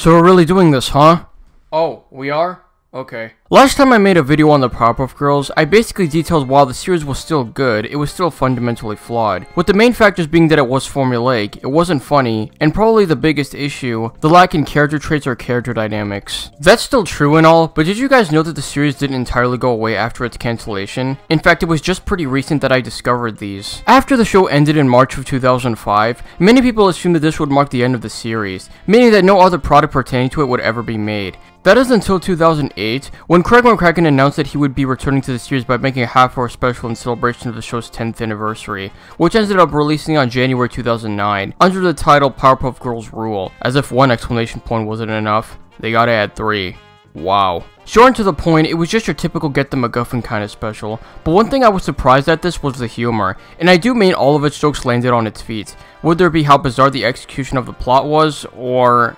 So we're really doing this, huh? Oh, we are? Okay. Last time I made a video on the Powerpuff Girls, I basically detailed while the series was still good, it was still fundamentally flawed. With the main factors being that it was formulaic, it wasn't funny, and probably the biggest issue, the lack in character traits or character dynamics. That's still true and all, but did you guys know that the series didn't entirely go away after its cancellation? In fact, it was just pretty recent that I discovered these. After the show ended in March of 2005, many people assumed that this would mark the end of the series, meaning that no other product pertaining to it would ever be made. That is until 2008, when Craig McCracken announced that he would be returning to the series by making a half-hour special in celebration of the show's 10th anniversary, which ended up releasing on January 2009, under the title Powerpuff Girls Rule. As if one exclamation point wasn't enough, they gotta add 3. Wow. Short and to the point, it was just your typical get the MacGuffin kind of special, but one thing I was surprised at this was the humor, and I do mean all of its jokes landed on its feet. Would there be how bizarre the execution of the plot was, or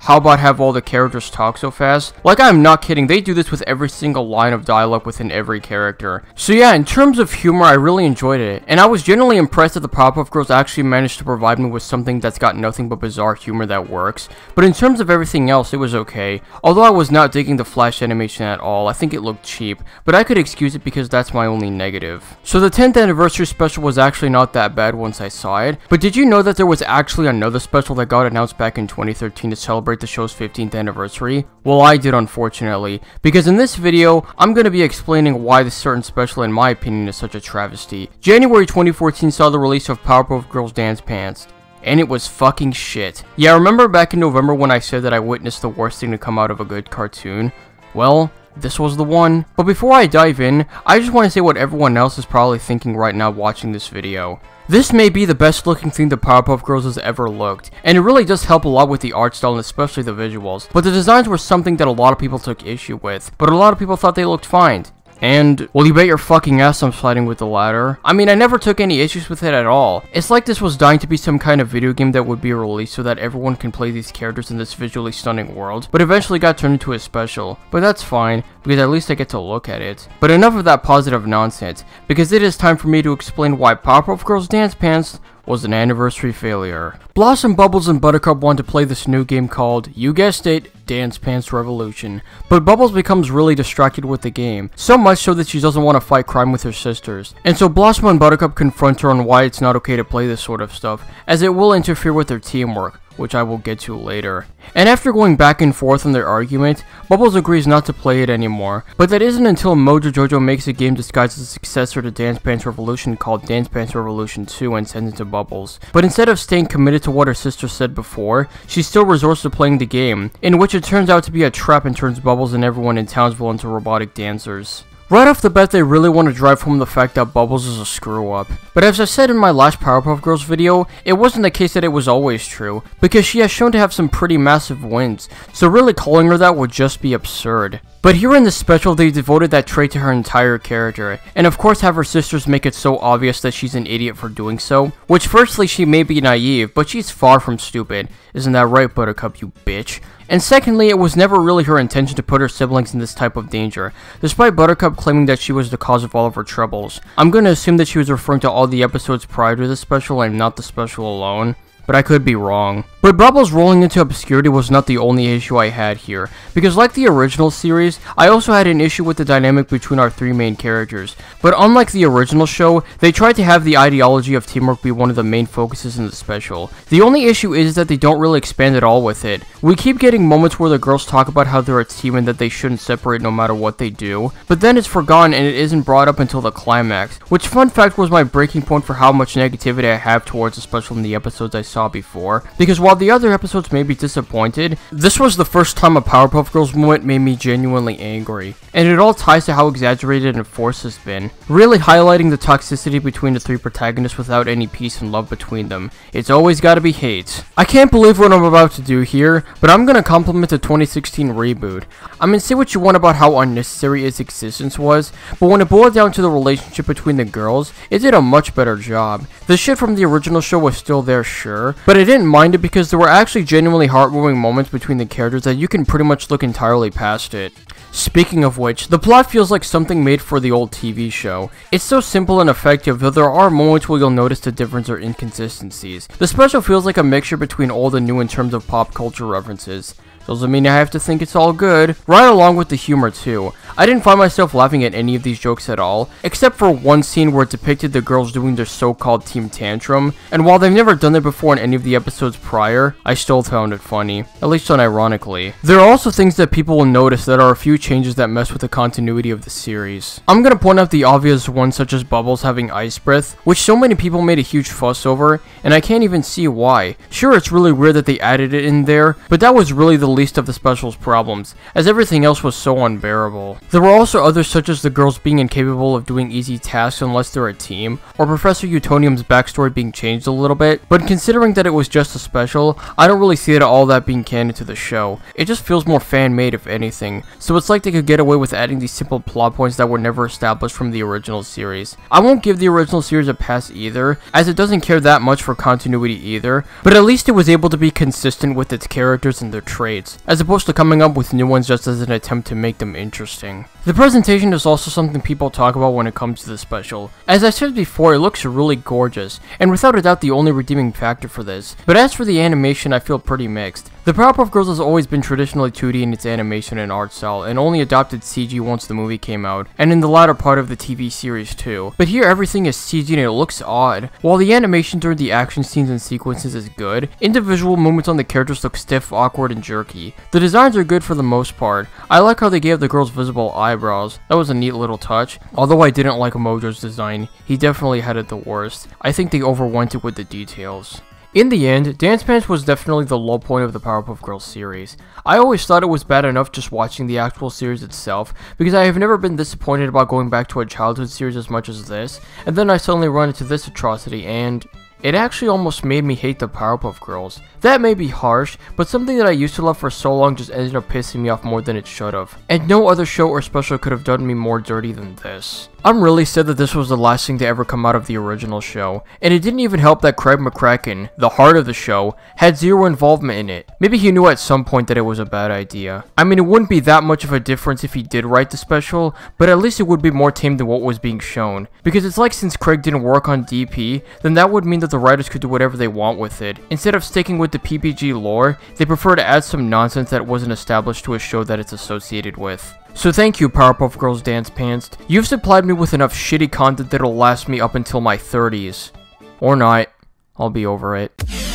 how about have all the characters talk so fast? Like, I'm not kidding, they do this with every single line of dialogue within every character. So yeah, in terms of humor, I really enjoyed it, and I was genuinely impressed that the Powerpuff Girls actually managed to provide me with something that's got nothing but bizarre humor that works. But in terms of everything else, it was okay. Although I was not digging the Flash animation at all, I think it looked cheap, but I could excuse it because that's my only negative. So the 10th anniversary special was actually not that bad once I saw it, but did you know that there was actually another special that got announced back in 2013 to celebrate the show's 15th anniversary? Well, I did, unfortunately, because in this video, I'm going to be explaining why this certain special in my opinion is such a travesty. January 2014 saw the release of Powerpuff Girls Dance Pants, and it was fucking shit. Yeah, remember back in November when I said that I witnessed the worst thing to come out of a good cartoon? Well, this was the one. But before I dive in, I just want to say what everyone else is probably thinking right now watching this video. This may be the best looking thing the Powerpuff Girls has ever looked, and it really does help a lot with the art style and especially the visuals, but the designs were something that a lot of people took issue with, but a lot of people thought they looked fine. And, well, you bet your fucking ass I'm sliding with the latter. I mean, I never took any issues with it at all. It's like this was dying to be some kind of video game that would be released so that everyone can play these characters in this visually stunning world, but eventually got turned into a special. But that's fine, because at least I get to look at it. But enough of that positive nonsense, because it is time for me to explain why Powerpuff Girls Dance Pants was an anniversary failure. Blossom, Bubbles, and Buttercup want to play this new game called, you guessed it, Dance Pants Revolution. But Bubbles becomes really distracted with the game, so much so that she doesn't want to fight crime with her sisters. And so Blossom and Buttercup confront her on why it's not okay to play this sort of stuff, as it will interfere with their teamwork, which I will get to later. And after going back and forth on their argument, Bubbles agrees not to play it anymore, but that isn't until Mojo Jojo makes a game disguised as a successor to Dance Pants Revolution called Dance Pants Revolution 2 and sends it to Bubbles. But instead of staying committed to what her sister said before, she still resorts to playing the game, in which it turns out to be a trap and turns Bubbles and everyone in Townsville into robotic dancers. Right off the bat, they really want to drive home the fact that Bubbles is a screw-up. But as I said in my last Powerpuff Girls video, it wasn't the case that it was always true, because she has shown to have some pretty massive wins, so really calling her that would just be absurd. But here in this special, they devoted that trait to her entire character, and of course have her sisters make it so obvious that she's an idiot for doing so, which firstly she may be naive, but she's far from stupid. Isn't that right, Buttercup, you bitch? And secondly, it was never really her intention to put her siblings in this type of danger, despite Buttercup claiming that she was the cause of all of her troubles. I'm gonna assume that she was referring to all the episodes prior to this special and not the special alone, but I could be wrong. But Bubbles rolling into obscurity was not the only issue I had here, because like the original series, I also had an issue with the dynamic between our 3 main characters. But unlike the original show, they tried to have the ideology of teamwork be one of the main focuses in the special. The only issue is that they don't really expand at all with it. We keep getting moments where the girls talk about how they're a team and that they shouldn't separate no matter what they do, but then it's forgotten and it isn't brought up until the climax, which fun fact was my breaking point for how much negativity I have towards the special in the episodes I saw before, because while the other episodes made me disappointed, this was the first time a Powerpuff Girls moment made me genuinely angry. And it all ties to how exaggerated and forced it's been, really highlighting the toxicity between the 3 protagonists without any peace and love between them. It's always gotta be hate. I can't believe what I'm about to do here, but I'm gonna compliment the 2016 reboot. I mean, say what you want about how unnecessary its existence was, but when it boiled down to the relationship between the girls, it did a much better job. The shit from the original show was still there, sure, but I didn't mind it because there were actually genuinely heartwarming moments between the characters that you can pretty much look entirely past it. Speaking of which, the plot feels like something made for the old TV show. It's so simple and effective, though there are moments where you'll notice the difference or inconsistencies. The special feels like a mixture between old and new in terms of pop culture references. Doesn't mean I have to think it's all good. Right along with the humor too. I didn't find myself laughing at any of these jokes at all, except for one scene where it depicted the girls doing their so-called team tantrum, and while they've never done it before in any of the episodes prior, I still found it funny, at least unironically. There are also things that people will notice that are a few changes that mess with the continuity of the series. I'm gonna point out the obvious ones such as Bubbles having ice breath, which so many people made a huge fuss over, and I can't even see why. Sure, it's really weird that they added it in there, but that was really the least of the special's problems, as everything else was so unbearable. There were also others such as the girls being incapable of doing easy tasks unless they're a team, or Professor Utonium's backstory being changed a little bit, but considering that it was just a special, I don't really see it all that being canon to the show. It just feels more fan-made if anything, so it's like they could get away with adding these simple plot points that were never established from the original series. I won't give the original series a pass either, as it doesn't care that much for continuity either, but at least it was able to be consistent with its characters and their traits, as opposed to coming up with new ones just as an attempt to make them interesting. The presentation is also something people talk about when it comes to the special. As I said before, it looks really gorgeous, and without a doubt the only redeeming factor for this. But as for the animation, I feel pretty mixed. The Powerpuff Girls has always been traditionally 2D in its animation and art style, and only adopted CG once the movie came out, and in the latter part of the TV series too. But here everything is CG and it looks odd. While the animation during the action scenes and sequences is good, individual movements on the characters look stiff, awkward, and jerky. The designs are good for the most part. I like how they gave the girls visible eyebrows. That was a neat little touch, although I didn't like Mojo's design. He definitely had it the worst. I think they overwent it with the details. In the end, Dance Pants was definitely the low point of the Powerpuff Girls series. I always thought it was bad enough just watching the actual series itself, because I have never been disappointed about going back to a childhood series as much as this, and then I suddenly run into this atrocity and it actually almost made me hate the Powerpuff Girls. That may be harsh, but something that I used to love for so long just ended up pissing me off more than it should have. And no other show or special could have done me more dirty than this. I'm really sad that this was the last thing to ever come out of the original show, and it didn't even help that Craig McCracken, the heart of the show, had zero involvement in it. Maybe he knew at some point that it was a bad idea. I mean, it wouldn't be that much of a difference if he did write the special, but at least it would be more tame than what was being shown. Because it's like since Craig didn't work on DP, then that would mean that the writers could do whatever they want with it. Instead of sticking with the PPG lore, they prefer to add some nonsense that wasn't established to a show that it's associated with. So thank you, Powerpuff Girls Dance Pants. You've supplied me with enough shitty content that'll last me up until my 30s. Or not. I'll be over it.